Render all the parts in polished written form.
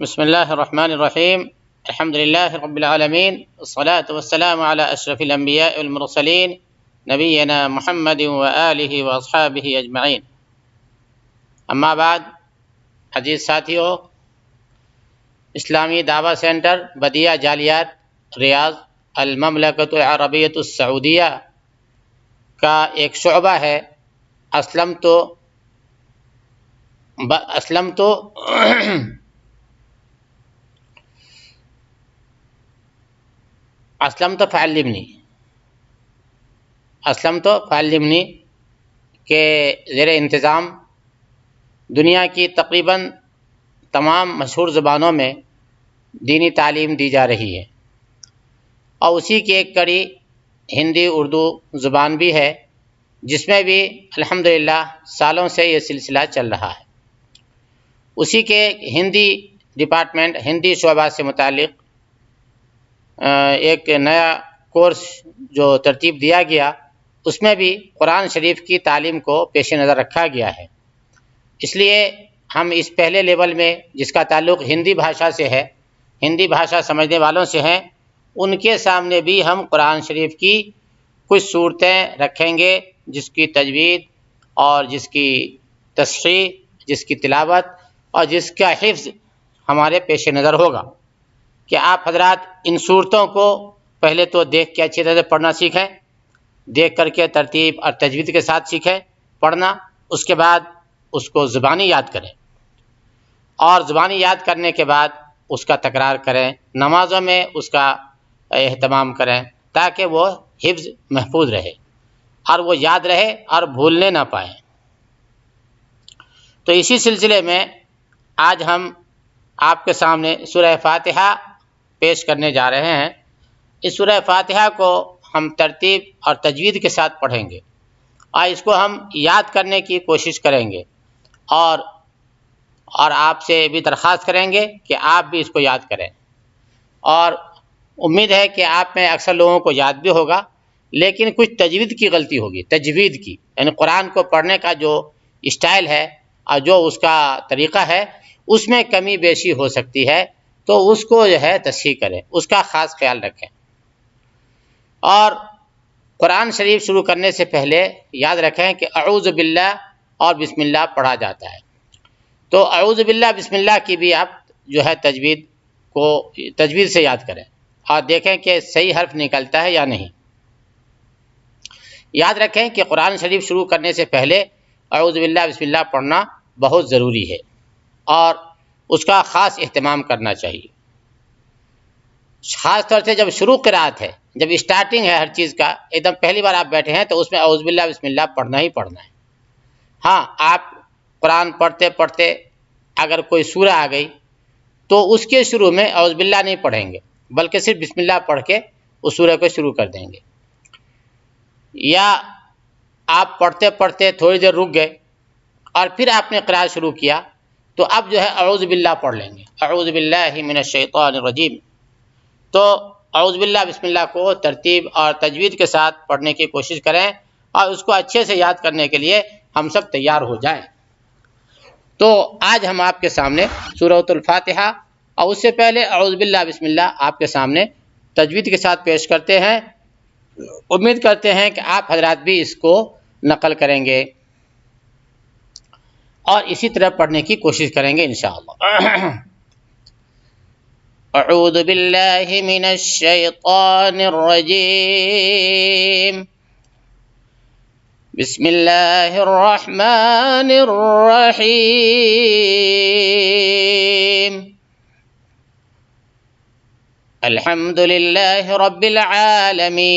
بسم الله الرحمن الرحيم. الحمد لله رب العالمين، والصلاة والسلام على أشرف الأنبياء والمرسلين نبينا محمد وآله وأصحابه أجمعين. اما بعد، عزیز ساتھیو، اسلامی دعویٰ سینٹر بدیہ جالیات ریاض المملکۃ العربیۃ السعودیہ کا ایک شعبہ ہے اسلمت فعلمنی کے زیر انتظام دنیا کی تقریباً تمام مشہور زبانوں میں دینی تعلیم دی جا رہی ہے، اور اسی کی ایک کڑی ہندی اردو زبان بھی ہے، جس میں بھی الحمدللہ سالوں سے یہ سلسلہ چل رہا ہے۔ اسی کے ہندی ڈپارٹمنٹ، ہندی شعبہ سے متعلق ایک نیا کورس جو ترتیب دیا گیا، اس میں بھی قرآن شریف کی تعلیم کو پیش نظر رکھا گیا ہے۔ اس لیے ہم اس پہلے لیول میں، جس کا تعلق ہندی بھاشا سے ہے، ہندی بھاشا سمجھنے والوں سے ہیں، ان کے سامنے بھی ہم قرآن شریف کی کچھ صورتیں رکھیں گے، جس کی تجوید اور جس کی تصحیح، جس کی تلاوت اور جس کا حفظ ہمارے پیش نظر ہوگا، کہ آپ حضرات ان صورتوں کو پہلے تو دیکھ کے اچھی طرح سے پڑھنا سیکھیں، دیکھ کر کے ترتیب اور تجوید کے ساتھ سیکھیں پڑھنا، اس کے بعد اس کو زبانی یاد کریں، اور زبانی یاد کرنے کے بعد اس کا تکرار کریں، نمازوں میں اس کا اہتمام کریں، تاکہ وہ حفظ محفوظ رہے اور وہ یاد رہے اور بھولنے نہ پائیں۔ تو اسی سلسلے میں آج ہم آپ کے سامنے سورہ فاتحہ پیش کرنے جا رہے ہیں۔ اس سورہ فاتحہ کو ہم ترتیب اور تجوید کے ساتھ پڑھیں گے، اور اس کو ہم یاد کرنے کی کوشش کریں گے، اور آپ سے بھی درخواست کریں گے کہ آپ بھی اس کو یاد کریں۔ اور امید ہے کہ آپ میں اکثر لوگوں کو یاد بھی ہوگا، لیکن کچھ تجوید کی غلطی ہوگی، تجوید کی، یعنی قرآن کو پڑھنے کا جو اسٹائل ہے اور جو اس کا طریقہ ہے، اس میں کمی بیشی ہو سکتی ہے، تو اس کو جو ہے تصحیح کریں، اس کا خاص خیال رکھیں۔ اور قرآن شریف شروع کرنے سے پہلے یاد رکھیں کہ اعوذ باللہ اور بسم اللہ پڑھا جاتا ہے، تو اعوذ باللہ بسم اللہ کی بھی آپ جو ہے تجوید سے یاد کریں، اور دیکھیں کہ صحیح حرف نکلتا ہے یا نہیں۔ یاد رکھیں کہ قرآن شریف شروع کرنے سے پہلے اعوذ باللہ بسم اللہ پڑھنا بہت ضروری ہے، اور اس کا خاص اہتمام کرنا چاہیے، خاص طور سے جب شروع قرات ہے، جب اسٹارٹنگ ہے ہر چیز کا، ایک دم پہلی بار آپ بیٹھے ہیں، تو اس میں اعوذ باللہ بسم اللہ پڑھنا ہی پڑھنا ہے۔ ہاں، آپ قرآن پڑھتے پڑھتے اگر کوئی سورہ آ گئی تو اس کے شروع میں اعوذ باللہ نہیں پڑھیں گے، بلکہ صرف بسم اللہ پڑھ کے اس سورہ کو شروع کر دیں گے۔ یا آپ پڑھتے پڑھتے تھوڑی دیر رک گئے اور پھر آپ نے قرات شروع کیا، تو اب جو ہے اعوذ باللہ پڑھ لیں گے، اعوذ باللہ من الشیطان الرجیم۔ تو اعوذ باللہ بسم اللہ کو ترتیب اور تجوید کے ساتھ پڑھنے کی کوشش کریں، اور اس کو اچھے سے یاد کرنے کے لیے ہم سب تیار ہو جائیں۔ تو آج ہم آپ کے سامنے سورۃ الفاتحہ، اور اس سے پہلے اعوذ باللہ بسم اللہ آپ کے سامنے تجوید کے ساتھ پیش کرتے ہیں۔ امید کرتے ہیں کہ آپ حضرات بھی اس کو نقل کریں گے اور اسی طرح پڑھنے کی کوشش کریں گے انشاءاللہ۔ اعوذ باللہ من الشیطان الرجیم، بسم اللہ الرحمن الرحیم، الحمد للہ رب العالمین،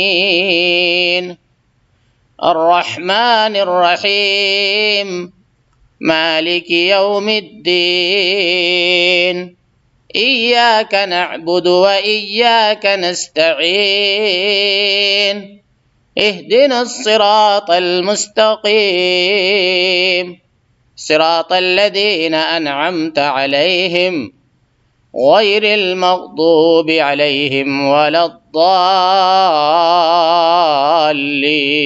الرحمن الرحیم، مالک یوم الدین، ایاک نعبد و ایاک نستعین، اهدنا الصراط المستقیم، صراط الذین انعمت علیہم غیر المغضوب علیہم ولا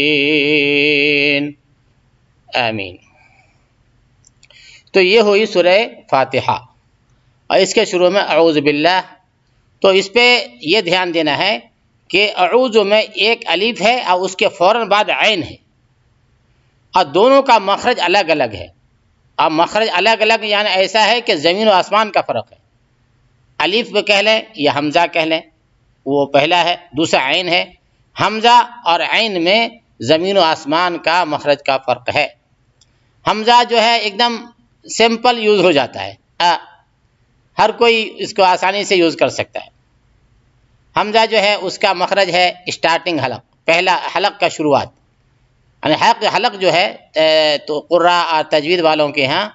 الضالین، آمین۔ تو یہ ہوئی سورہ فاتحہ، اور اس کے شروع میں اعوذ باللہ. تو اس پہ یہ دھیان دینا ہے کہ اعوذ میں ایک الف ہے اور اس کے فوراً بعد عین ہے، اور دونوں کا مخرج الگ الگ ہے. اور مخرج الگ الگ یعنی ایسا ہے کہ زمین و آسمان کا فرق ہے. الف میں کہہ لیں یا حمزہ کہہ لیں، وہ پہلا ہے. دوسرا عین ہے. حمزہ اور عین میں زمین و آسمان کا مخرج کا فرق ہے. حمزہ جو ہے ایک دم سمپل یوز ہو جاتا ہے، ہر کوئی اس کو آسانی سے یوز کر سکتا ہے. حمزہ جو ہے اس کا مخرج ہے اسٹارٹنگ حلق، پہلا حلق کا شروعات. یعنی حلق جو ہے تو قراء اور تجوید والوں کے ہاں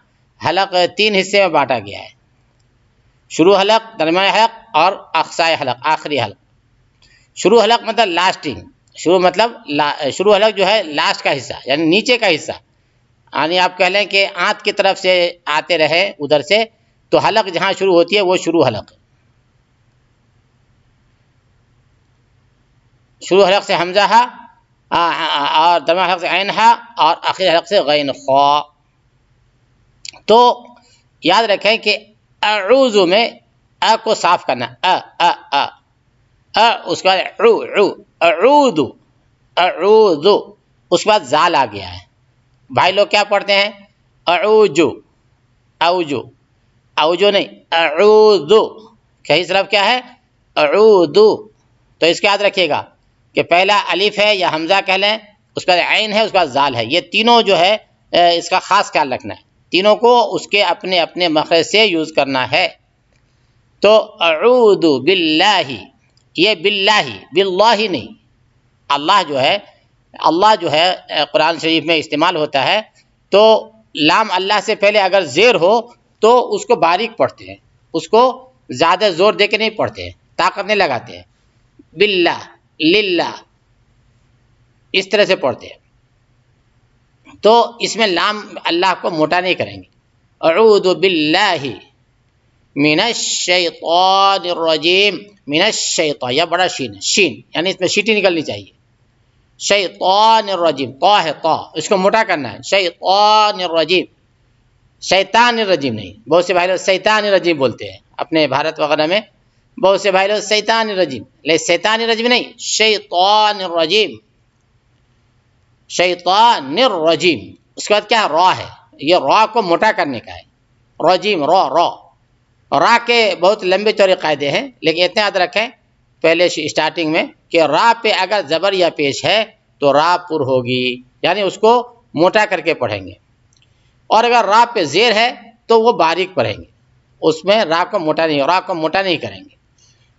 حلق 3 حصے میں بانٹا گیا ہے: شروع حلق، درمیان حلق اور اقصائے حلق، آخری حلق. شروع حلق مطلب لاسٹنگ، شروع حلق جو ہے لاسٹ کا حصہ یعنی نیچے کا حصہ. یعنی آپ کہہ لیں کہ آنت کی طرف سے آتے رہے ادھر سے تو حلق جہاں شروع ہوتی ہے وہ شروع حلق. شروع حلق سے حمزہ ہا، اور درمیان حلق سے عین ہا، اور آخری حلق سے غین خا. تو یاد رکھیں کہ اعوذ میں کو صاف کرنا، اس کے بعد اعوذ، اعوذ، اس کے بعد زال آ گیا ہے. بھائی لوگ کیا پڑھتے ہیں؟ اعوذ، اوجو، اوجو نہیں، اعوذ. صحیح طرف کیا ہے؟ اعوذ. تو اس کا یاد رکھیے گا کہ پہلا الف ہے یا حمزہ کہہ لیں، اس کے بعد عین ہے، اس کے بعد زال ہے. یہ تینوں جو ہے اس کا خاص خیال رکھنا ہے، تینوں کو اس کے اپنے اپنے مخرج سے یوز کرنا ہے. تو اعوذ باللہ، یہ باللہ، باللہ نہیں. اللہ جو ہے قرآن شریف میں استعمال ہوتا ہے تو لام اللہ سے پہلے اگر زیر ہو تو اس کو باریک پڑھتے ہیں، اس کو زیادہ زور دے کے نہیں پڑھتے ہیں، طاقت نہیں لگاتے ہیں. باللہ، للہ، اس طرح سے پڑھتے ہیں. تو اس میں لام اللہ کو موٹا نہیں کریں گے. اعوذ باللہ من الشیطان الرجیم. من الشیطان، یہ بڑا شین ہے، شین یعنی اس میں شیٹی نکلنی چاہیے. شیطان الرجیم، طا ہے، طا، اس کو موٹا کرنا ہے. شیطان الرجیم، شیطان الرجیم نہیں. بہت سے بھائی لوگ شیطان الرجیم بولتے ہیں اپنے بھارت وغیرہ میں، بہت سے بھائی لوگ شیطان الرجیم، لیکن شیطان الرجیم نہیں، شیطان الرجیم، شیطان الرجیم. اس کے بعد کیا را ہے، یہ را کو موٹا کرنے کا ہے. رجیم، را کے بہت لمبے چوڑے قاعدے ہیں، لیکن اتنا یاد رکھیں پہلے اسٹارٹنگ میں کہ را پہ اگر زبر یا پیش ہے تو را پر ہوگی، یعنی اس کو موٹا کر کے پڑھیں گے. اور اگر را پہ زیر ہے تو وہ باریک پڑھیں گے، اس میں را کو موٹا نہیں کریں گے.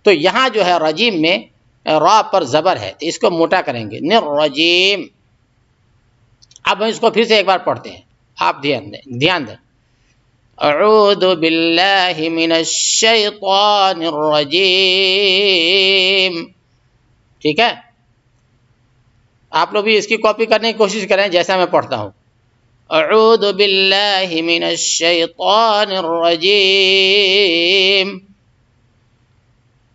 تو یہاں جو ہے رجیم میں را پر زبر ہے تو اس کو موٹا کریں گے، نرجیم. اب ہم اس کو پھر سے ایک بار پڑھتے ہیں، آپ دھیان دیں. اعوذ باللہ من الشیطان الرجیم. ٹھیک ہے، آپ لوگ بھی اس کی کاپی کرنے کی کوشش کریں جیسا میں پڑھتا ہوں. اعوذ باللہ من الشیطان الرجیم.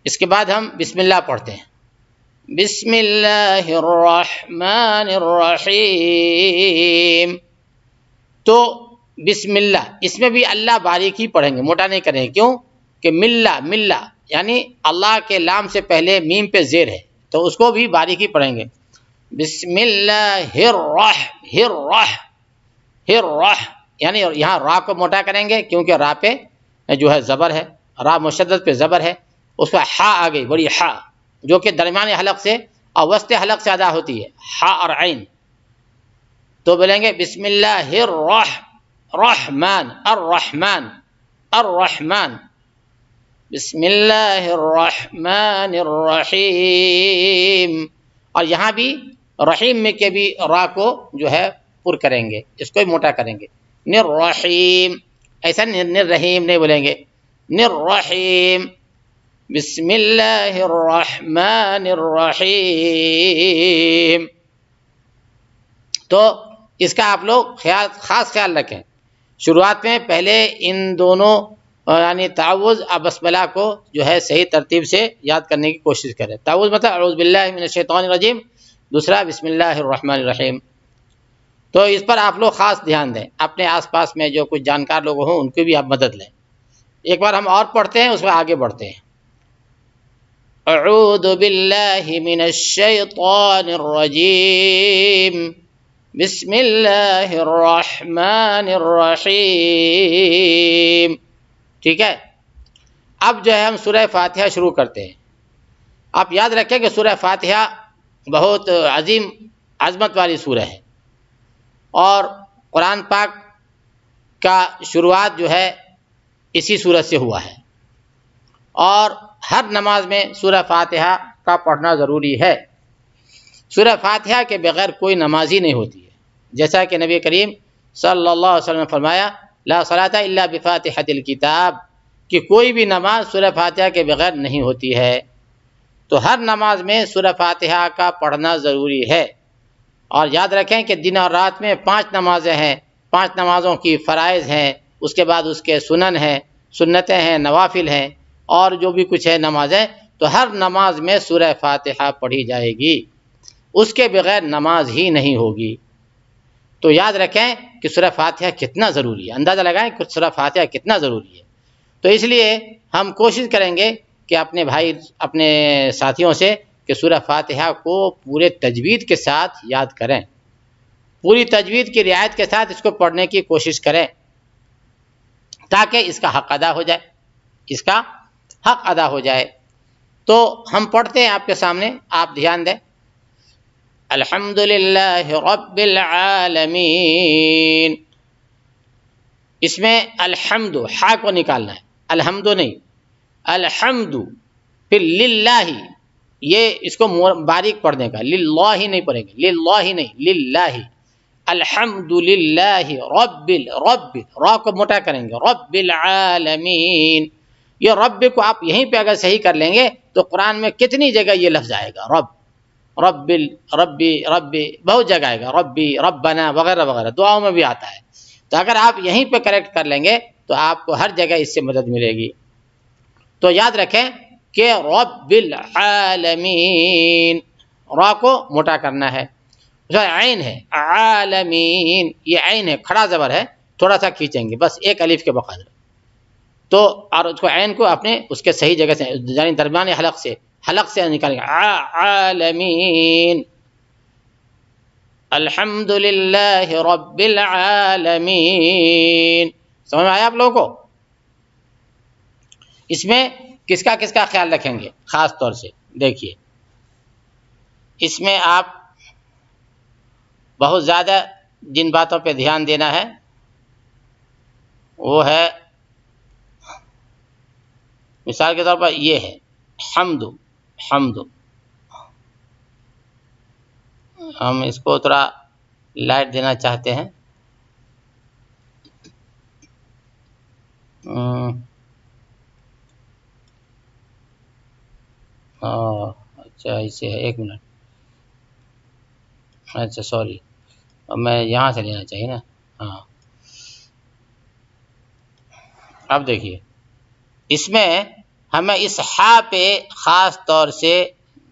اس کے بعد ہم بسم اللہ پڑھتے ہیں. بسم اللہ الرحمن الرحیم. تو بسم اللہ، اس میں بھی اللہ باریک ہی پڑھیں گے، موٹا نہیں کریں گے. کیوں کہ ملہ یعنی اللہ کے لام سے پہلے میم پہ زیر ہے تو اس کو بھی باریک ہی پڑھیں گے. بسم اللہ الرح یعنی یہاں را کو موٹا کریں گے کیونکہ را پہ جو ہے زبر ہے، را مشدد پہ زبر ہے. اس پہ ہا آ گئی، بڑی ہا، جو کہ درمیانی حلق سے اور وسط حلق سے ادا ہوتی ہے، ہا اور عین. تو بولیں گے بسم اللہ الرحمن الرحمن. بسم اللہ الرحمن الرحیم. اور یہاں بھی رحیم میں کے بھی را کو جو ہے پر کریں گے، اس کو موٹا کریں گے. نررحیم، ایسا نررحیم نہیں بولیں گے، نررحیم. بسم اللہ الرحمن الرحیم. تو اس کا آپ لوگ خاص خیال رکھیں. شروعات میں پہلے ان دونوں یعنی تعوذ اور بسملہ کو جو ہے صحیح ترتیب سے یاد کرنے کی کوشش کریں. تعوذ مطلب اعوذ باللہ من الشیطان الرجیم، دوسرا بسم اللہ الرحمن الرحیم. تو اس پر آپ لوگ خاص دھیان دیں، اپنے آس پاس میں جو کچھ جانکار لوگ ہوں ان کی بھی آپ مدد لیں. ایک بار ہم اور پڑھتے ہیں، اس میں آگے بڑھتے ہیں۔ اعوذ باللہ من الشیطان الرجیم، بسم اللہ الرحمن الرحیم۔ ٹھیک ہے، اب جو ہے ہم سورہ فاتحہ شروع کرتے ہیں۔ آپ یاد رکھیں کہ سورہ فاتحہ بہت عظیم عظمت والی سورہ ہے، اور قرآن پاک کا شروعات جو ہے اسی سورت سے ہوا ہے، اور ہر نماز میں سورہ فاتحہ کا پڑھنا ضروری ہے۔ سورہ فاتحہ کے بغیر کوئی نماز ہی نہیں ہوتی ہے، جیسا کہ نبی کریم صلی اللہ علیہ وسلم نے فرمایا لا صلاۃ الا بفاتحۃ الکتاب، کہ کوئی بھی نماز سورہ فاتحہ کے بغیر نہیں ہوتی ہے۔ تو ہر نماز میں سورہ فاتحہ کا پڑھنا ضروری ہے، اور یاد رکھیں کہ دن اور رات میں 5 نمازیں ہیں، 5 نمازوں کی فرائض ہیں، اس کے بعد اس کے سنن ہیں، سنتیں ہیں، نوافل ہیں، اور جو بھی کچھ ہے نمازیں، تو ہر نماز میں سورہ فاتحہ پڑھی جائے گی، اس کے بغیر نماز ہی نہیں ہوگی۔ تو یاد رکھیں کہ سورہ فاتحہ کتنا ضروری ہے، اندازہ لگائیں کہ سورہ فاتحہ کتنا ضروری ہے۔ تو اس لیے ہم کوشش کریں گے کہ اپنے بھائی، اپنے ساتھیوں سے کہ سورہ فاتحہ کو پورے تجوید کے ساتھ یاد کریں، پوری تجوید کی رعایت کے ساتھ اس کو پڑھنے کی کوشش کریں، تاکہ اس کا حق ادا ہو جائے، اس کا حق ادا ہو جائے۔ تو ہم پڑھتے ہیں آپ کے سامنے، آپ دھیان دیں۔ الحمدللہ رب العالمین، اس میں الحمد ہا کو نکالنا ہے، الحمد نہیں، الحمد، پھر للہ، یہ اس کو باریک پڑھنے کا، للہ نہیں پڑھیں گے، للہ نہیں، للہ، الحمد للہ رب را کو موٹا کریں گے، رب العالمین۔ یہ رب کو آپ یہیں پہ اگر صحیح کر لیں گے تو قرآن میں کتنی جگہ یہ لفظ آئے گا، ربی بہت جگہ آئے گا، ربی، ربنا وغیرہ وغیرہ، دعاؤں میں بھی آتا ہے۔ تو اگر آپ یہیں پہ کریکٹ کر لیں گے تو آپ کو ہر جگہ اس سے مدد ملے گی۔ تو یاد رکھیں کہ رب العالمین، را کو موٹا کرنا ہے۔ عین ہے، عالمین، یہ عین ہے، کھڑا زبر ہے، تھوڑا سا کھینچیں گے بس ایک الف کے بقدر، تو اور اس کو عین کو اپنے اس کے صحیح جگہ سے، یعنی درمیان حلق سے نکالیں گے، عالمین، الحمدللہ رب العالمین۔ سمجھ میں آیا آپ لوگوں کو؟ اس میں کس کا خیال رکھیں گے خاص طور سے؟ دیکھیے، اس میں آپ بہت زیادہ جن باتوں پہ دھیان دینا ہے وہ ہے، مثال کے طور پر یہ ہے حمد، ہم اس کو تھوڑا لائٹ دینا چاہتے ہیں، اچھا اسے ہے، ایک منٹ، اچھا سوری، میں یہاں سے لینا چاہیے نا، ہاں۔ اب دیکھیے، اس میں ہمیں اس ہا پہ خاص طور سے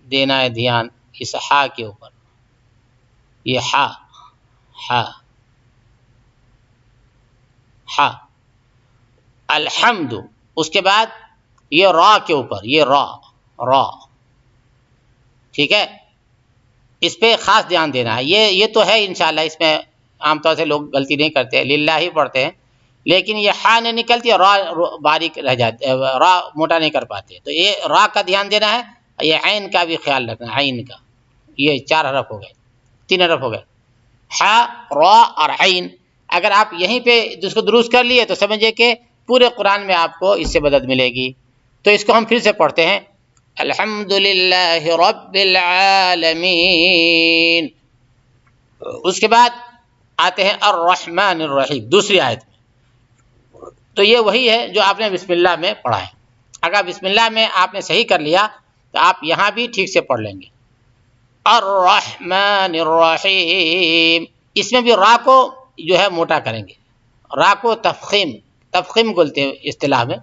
دینا ہے دھیان، اس ہا کے اوپر، یہ ہا الحمد، اس کے بعد یہ را کے اوپر، یہ را، ٹھیک ہے، اس پہ خاص دھیان دینا ہے۔ یہ تو ہے انشاءاللہ، اس میں عام طور سے لوگ غلطی نہیں کرتے، للہ ہی پڑھتے ہیں، لیکن یہ ہا نہیں نکلتی اور را باریک رہ جاتے، را موٹا نہیں کر پاتے، تو یہ را کا دھیان دینا ہے، یہ عین کا بھی خیال رکھنا ہے، عین کا، یہ 4 حرف ہو گئے، 3 حرف ہو گئے، ہا، را اور عین۔ اگر آپ یہیں پہ جس کو درست کر لیے تو سمجھے کہ پورے قرآن میں آپ کو اس سے مدد ملے گی۔ تو اس کو ہم پھر سے پڑھتے ہیں، الحمدللہ رب العالمین۔ اس کے بعد آتے ہیں الرحمن الرحیم، دوسری آیت میں، تو یہ وہی ہے جو آپ نے بسم اللہ میں پڑھا ہے۔ اگر بسم اللہ میں آپ نے صحیح کر لیا تو آپ یہاں بھی ٹھیک سے پڑھ لیں گے، الرحمن الرحیم۔ اس میں بھی را کو جو ہے موٹا کریں گے، را کو تفخیم بولتے ہیں اصطلاح میں،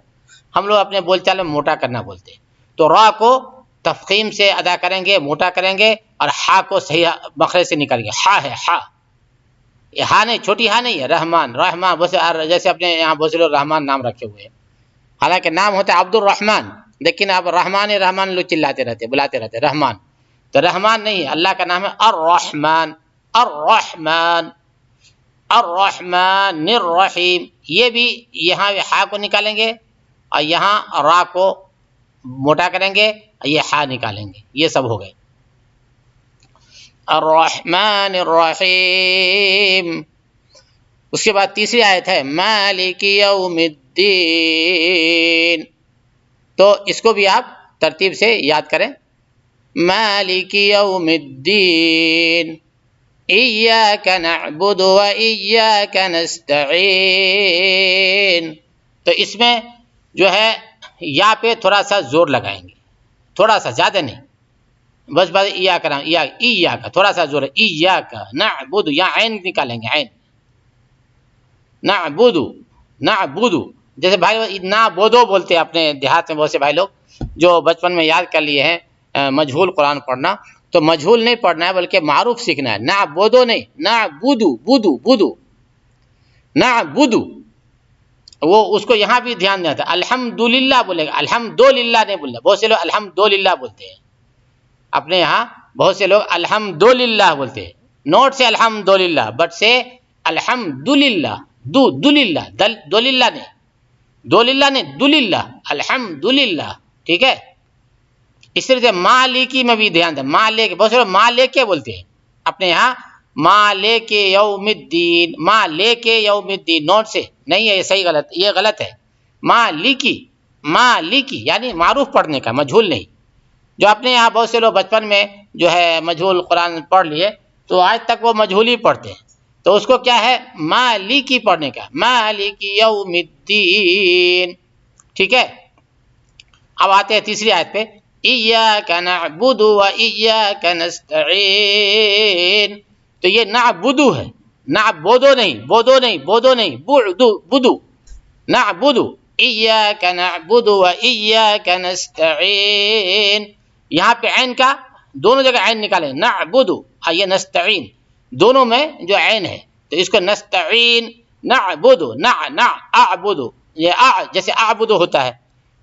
ہم لوگ اپنے بول چال میں موٹا کرنا بولتے ہیں، تو را کو تفخیم سے ادا کریں گے، موٹا کریں گے، اور ہا کو صحیح مخرج سے نکالیں گے، ہا ہے، ہا، یہ ہا نہیں، چھوٹی ہا نہیں ہے، رحمان، جیسے اپنے یہاں بہت سے لوگ رحمان نام رکھے ہوئے ہیں، حالانکہ نام ہوتا ہے عبد الرحمن، لیکن اب رحمان رحمان لوگ چلاتے رہتے، بلاتے رہتے رحمان، تو رحمان نہیں ہے، اللہ کا نام ہے الرحمن، الرحمن، الرحمن الرحیم۔ یہ بھی یہاں ہا کو نکالیں گے اور یہاں را کو موٹا کریں گے، یہ ہا نکالیں گے، یہ سب ہو گئے۔ الرحمن الرحیم۔ اس کے بعد تیسری آیت ہے مالک یوم الدین، تو اس کو بھی آپ ترتیب سے یاد کریں۔ مالک یوم الدین، ایاک نعبد و ایاک نستعین، تو اس میں جو ہے یا پہ تھوڑا سا زور لگائیں گے، تھوڑا سا، زیادہ نہیں، بس ایاک نعبد، ایاک تھوڑا سا زور ہے، ایاک نعبد، یا عین نکالیں گے، عین، نعبد، نعبد، جیسے بھائی نعبدو بولتے ہیں اپنے دیہات میں بہت سے بھائی لوگ جو بچپن میں یاد کر لیے ہیں مجہول قرآن پڑھنا، تو مجہول نہیں پڑھنا ہے بلکہ معروف سیکھنا ہے، نعبدو نہیں، نعبدو، بدو، بدو، نعبدو، وہ اس کو یہاں بھی دھیان دینا تھا، الحمدللہ بولے گا، الحمدللہ نہیں بولنا، بہت سے لوگ الحمدللہ بولتے ہیں، اپنے یہاں بہت سے لوگ الحمدللہ بولتے ہیں، نوٹ سے الحمدللہ، بٹ سے الحمدللہ، دللہ، دللہ نہیں، دللہ نہیں، دللہ، الحمدللہ، ٹھیک ہے۔ اس طرح سے مالکی میں بھی دھیان دیں، مالک، بہت سے لوگ مالک بولتے ہیں اپنے یہاں، مالک یوم الدین، مالک یوم الدین، نوٹ سے نہیں ہے، یہ صحیح غلط، یہ غلط ہے، مالکی، مالکی یعنی معروف پڑھنے کا، مجہول نہیں۔ جو اپنے یہاں بہت سے لوگ بچپن میں جو ہے مجہول قرآن پڑھ لیے تو آج تک وہ مجہول ہی پڑھتے ہیں، تو اس کو کیا ہے مالکی پڑھنے کا، مالک یوم الدین، ٹھیک ہے۔ اب آتے ہیں تیسری آیت پہ، ایاک نعبد و ایاک نستعین، تو یہ نعبدو ہے، نعبدو نہیں، بودو نہیں، بودو نہیں، بعدو، بدو، نعبدو، ایاک نعبد و ایاک نستعین، یہاں پہ عین کا دونوں جگہ عین نکالیں، نعبدو اور یہ نستعین، دونوں میں جو عین ہے تو اس کو نستعین، نعبدو، اعبدو، یہ جیسے اعبدو ہوتا ہے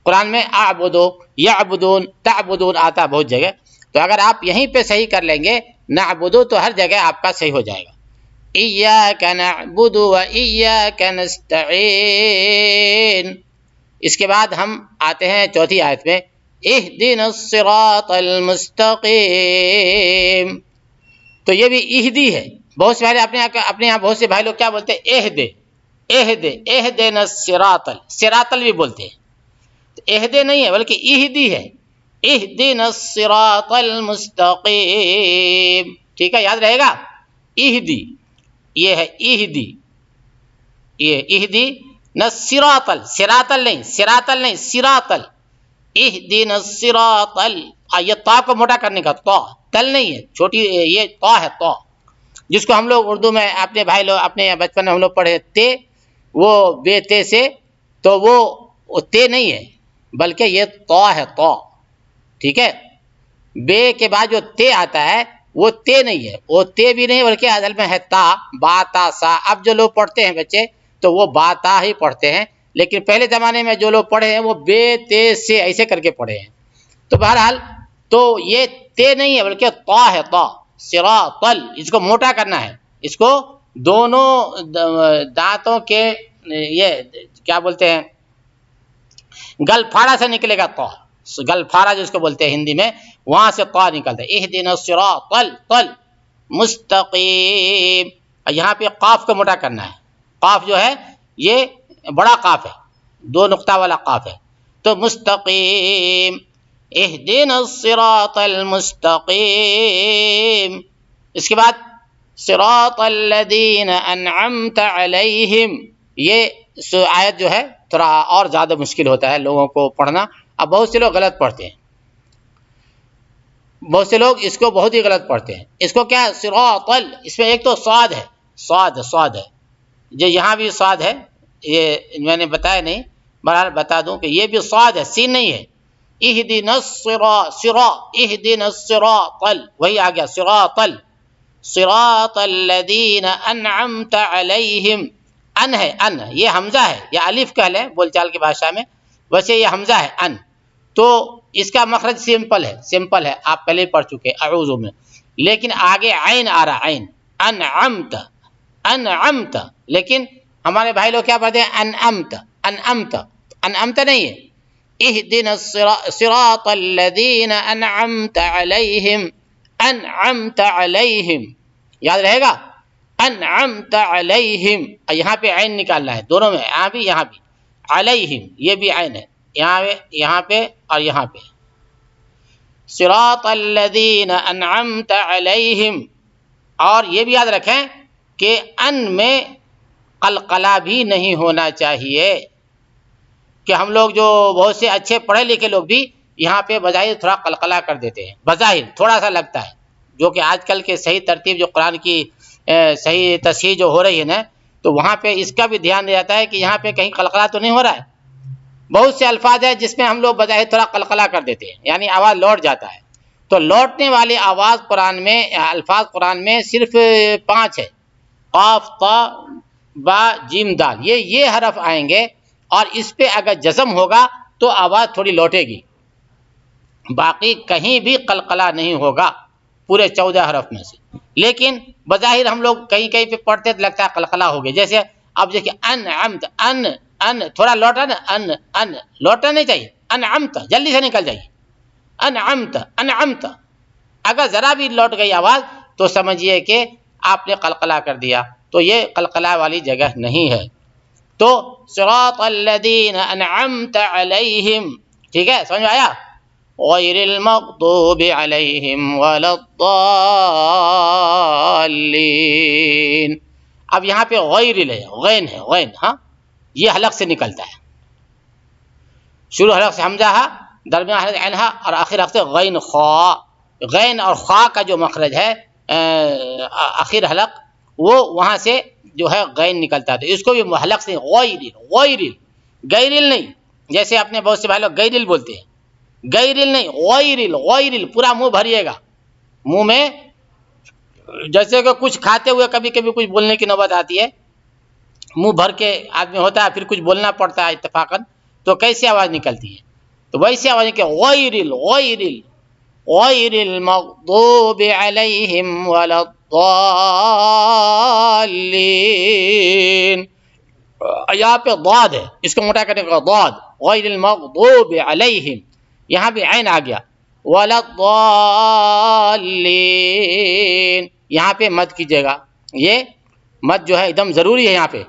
قرآن میں، اعبدو، یعبدون، تعبدون آتا ہے بہت جگہ، تو اگر آپ یہیں پہ صحیح کر لیں گے نعبدو تو ہر جگہ آپ کا صحیح ہو جائے گا۔ ایاک نعبد و ایاک نستعین۔ اس کے بعد ہم آتے ہیں چوتھی آیت میں، اہدنا الصراط المستقیم، تو یہ بھی اہدی ہے، بہت سے بھائی اپنے یہاں بہت سے بھائی لوگ کیا بولتے ہیں اہدے، اہدے، اہدنا الصراط، صراط بھی بولتے ہیں، اہدے نہیں ہے بلکہ اہدی ہے، اہدنا الصراط المستقیم، ٹھیک ہے، یاد رہے گا، اہدی، یہ ہے اہدی، یہ اہدی نہ صراطل، صراطل نہیں، صراطل نہیں، صراطل، اہدنا الصراطل، یہ تا کو موٹا کرنے کا، تا، تل نہیں ہے، چھوٹی یہ تا ہے، تا، جس کو ہم لوگ اردو میں اپنے بھائی لوگ اپنے بچپن میں ہم لوگ پڑھے تے، وہ بے تے سے، تو وہ تے نہیں ہے بلکہ یہ تا ہے، تا، ٹھیک ہے۔ بے کے بعد جو تے آتا ہے وہ تے نہیں ہے، وہ تے بھی نہیں بلکہ اصل میں ہے تا، با تا سا، اب جو لوگ پڑھتے ہیں بچے تو وہ با تا ہی پڑھتے ہیں، لیکن پہلے زمانے میں جو لوگ پڑھے ہیں وہ بے تے سے ایسے کر کے پڑھے ہیں، تو بہرحال تو یہ تے نہیں ہے بلکہ تا ہے، تا، صراطل، اس کو موٹا کرنا ہے، اس کو دونوں دانتوں کے یہ کیا بولتے ہیں گل پھاڑا سے نکلے گا، تا، گل پھاڑا جس کو بولتے ہیں ہندی میں، وہاں سے تا نکلتا ہے، اہدنا الصراط المستقیم، یہاں پہ قاف کو موٹا کرنا ہے، قاف جو ہے یہ بڑا قاف ہے، دو نقطہ والا قاف ہے، تو مستقیم، اہدنا الصراط المستقیم، اس کے بعد صراط الذین انعمت علیہم، یہ آیت جو ہے تھوڑا اور زیادہ مشکل ہوتا ہے لوگوں کو پڑھنا، اب بہت سے لوگ غلط پڑھتے ہیں، بہت سے لوگ اس کو بہت ہی غلط پڑھتے ہیں، اس کو کیا صراط، اس میں ایک تو صاد ہے، صاد ہے، جو یہاں بھی صاد ہے، یہ میں نے بتایا نہیں، بہرحال بتا دوں کہ یہ بھی صاد ہے، سین نہیں ہے، اہدنا الصراط، اہدنا الصراط، وہی آ گیا صراط الذین انعمت علیہم، ان ہے، ان، یہ حمزہ ہے یا الف کہہ لیں بول چال کی بھاشا میں، ویسے یہ حمزہ ہے ان، تو اس کا مخرج سمپل ہے، آپ پہلے پڑھ چکے اعوذ میں، لیکن آگے عین آ رہا، عین، انعمت، انعمت، لیکن ہمارے بھائی لوگ کیا پڑھتے ہیں انعمت، انعمت، انعمت نہیں ہے، اہدنا الصراط الذین انعمت علیہم، انعمت علیہم، یاد رہے گا، انعمت علیہم، یہاں پہ عین نکالنا ہے دونوں میں، یہاں بھی علیہم، یہ بھی عین ہے، یہاں پہ اور یہاں پہ، صراط الذین انعمت علیہم، اور یہ بھی یاد رکھیں کہ ان میں قلقلہ بھی نہیں ہونا چاہیے، کہ ہم لوگ جو بہت سے اچھے پڑھے لکھے لوگ بھی یہاں پہ بظاہر تھوڑا قلقلہ کر دیتے ہیں، بظاہر تھوڑا سا لگتا ہے، جو کہ آج کل کے صحیح ترتیب جو قرآن کی صحیح تصحیح جو ہو رہی ہے نا، تو وہاں پہ اس کا بھی دھیان دیا جاتا ہے کہ یہاں پہ کہیں قلقلہ تو نہیں ہو رہا ہے، بہت سے الفاظ ہیں جس میں ہم لوگ بظاہر تھوڑا قلقلہ کر دیتے ہیں، یعنی آواز لوٹ جاتا ہے، تو لوٹنے والی آواز قرآن میں، الفاظ قرآن میں صرف 5 ہے، قاف، طا، با، جیم، دال، یہ حرف آئیں گے، اور اس پہ اگر جزم ہوگا تو آواز تھوڑی لوٹے گی، باقی کہیں بھی قلقلہ نہیں ہوگا پورے 14 حرف میں سے، لیکن بظاہر ہم لوگ کہیں پہ پڑھتے تو لگتا ہے قلقلہ ہو گیا، جیسے اب دیکھیں انعمت، ان تھوڑا لوٹا نا، ان لوٹنا نہیں چاہیے، انعمت جلدی سے نکل جائیے، انعمت، انعمت، اگر ذرا بھی لوٹ گئی آواز تو سمجھیے کہ آپ نے قلقلہ کر دیا، تو یہ قلقلہ والی جگہ نہیں ہے، تو صراط الذین انعمت علیہم، ٹھیک ہے، سمجھ میں آیا، غیر المغضوب علیہم ولا الضالین، اب یہاں پہ غیر غین ہے، غین، ہاں یہ حلق سے نکلتا ہے، شروع حلق سے حمزہ ہے، درمیان حلق عین ہے، اور آخر حلق سے غین خا، غین اور خا کا جو مخرج ہے آخر حلق، وہ وہاں سے جو ہے غین نکلتا ہے، تو اس کو بھی حلق سے غیرل نہیں، جیسے اپنے بہت سے بھائی لوگ غیرل بولتے ہیں، غیرل نہیں، غیرل، پورا منہ بھریے گا، منہ میں جیسے کہ کچھ کھاتے ہوئے کبھی کبھی کچھ بولنے کی نوبت آتی ہے، منہ بھر کے آدمی ہوتا ہے، پھر کچھ بولنا پڑتا ہے اتفاقاً، تو کیسی آواز نکلتی ہے، تو ویسی آواز کہ غیر المغضوب علیہم ولا الضالین، یہاں پہ ضاد ہے، اس کو موٹا کرنے کا ضاد، غیر المغضوب علیہم، یہاں بھی عین آ گیا، ولا الضالین، یہاں پہ مد کیجیے گا، یہ مد جو ہے ایک دم ضروری ہے یہاں پہ،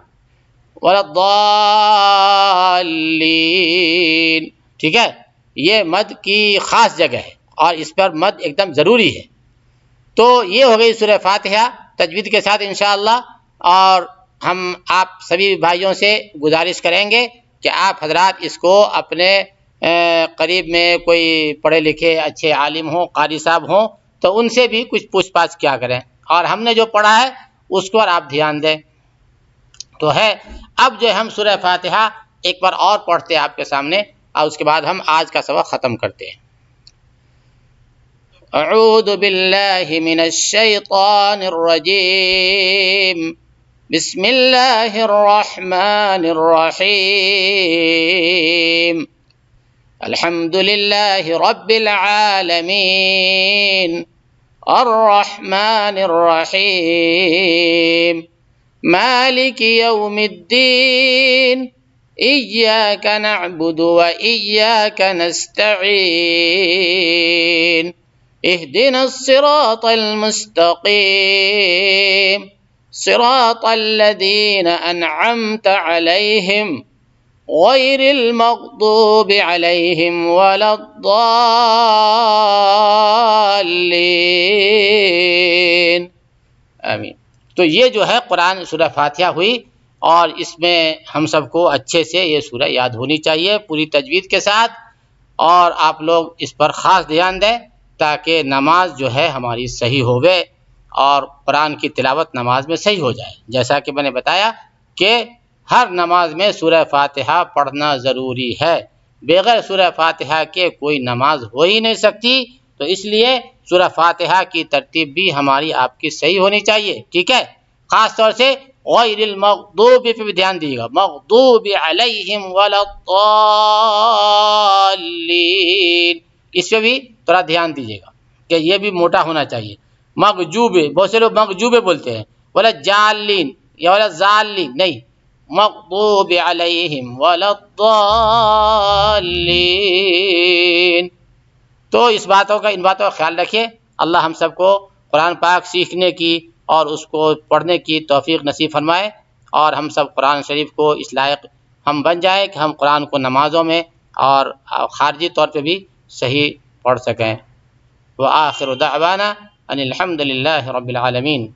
ولا الضالین، ٹھیک ہے، یہ مد کی خاص جگہ ہے، اور اس پر مد ایک دم ضروری ہے، تو یہ ہو گئی سورہ فاتحہ تجوید کے ساتھ انشاءاللہ، اور ہم آپ سبھی بھائیوں سے گزارش کریں گے کہ آپ حضرات اس کو اپنے قریب میں کوئی پڑھے لکھے اچھے عالم ہوں، قاری صاحب ہوں، تو ان سے بھی کچھ پوچھ پاچھ کیا کریں، اور ہم نے جو پڑھا ہے اس کو آپ دھیان دیں، تو ہے اب جو ہم سورہ فاتحہ ایک بار اور پڑھتے ہیں آپ کے سامنے، اور اس کے بعد ہم آج کا سبق ختم کرتے ہیں۔ اعوذ باللہ من الشیطان الرجیم، بسم اللہ الرحمن الرحیم، الحمد للہ رب العالمین، الرحمن الرحیم، مالک یوم الدین، ایاک نعبد و ایاک نستعین، اہدنا الصراط المستقیم، صراط الذین انعمت علیہم غیر المغضوب علیہم ولا الضالین، آمین۔ تو یہ جو ہے قرآن سورہ فاتحہ ہوئی، اور اس میں ہم سب کو اچھے سے یہ سورہ یاد ہونی چاہیے پوری تجوید کے ساتھ، اور آپ لوگ اس پر خاص دھیان دیں تاکہ نماز جو ہے ہماری صحیح ہوئے، اور قرآن کی تلاوت نماز میں صحیح ہو جائے، جیسا کہ میں نے بتایا کہ ہر نماز میں سورہ فاتحہ پڑھنا ضروری ہے، بغیر سورہ فاتحہ کے کوئی نماز ہو ہی نہیں سکتی، تو اس لیے سورہ فاتحہ کی ترتیب بھی ہماری آپ کی صحیح ہونی چاہیے، ٹھیک ہے، خاص طور سے غیر المغضوب پہ بھی دھیان دیجیے گا، مغضوب علیہم ولا الضالین، اس پہ بھی تھوڑا دھیان دیجیے گا کہ یہ بھی موٹا ہونا چاہیے۔ مغجوب، بہت سے لوگ مغجوب بولتے ہیں، ولا جالین یا ولا ضالین، نہیں، مغضوب علیہم ولا الضالین۔ تو ان باتوں کا خیال رکھیے۔ اللہ ہم سب کو قرآن پاک سیکھنے کی اور اس کو پڑھنے کی توفیق نصیب فرمائے، اور ہم سب قرآن شریف کو اس لائق ہم بن جائیں کہ ہم قرآن کو نمازوں میں اور خارجی طور پہ بھی صحیح پڑھ سکیں۔ وآخر دعوانا ان الحمد للہ رب العالمین۔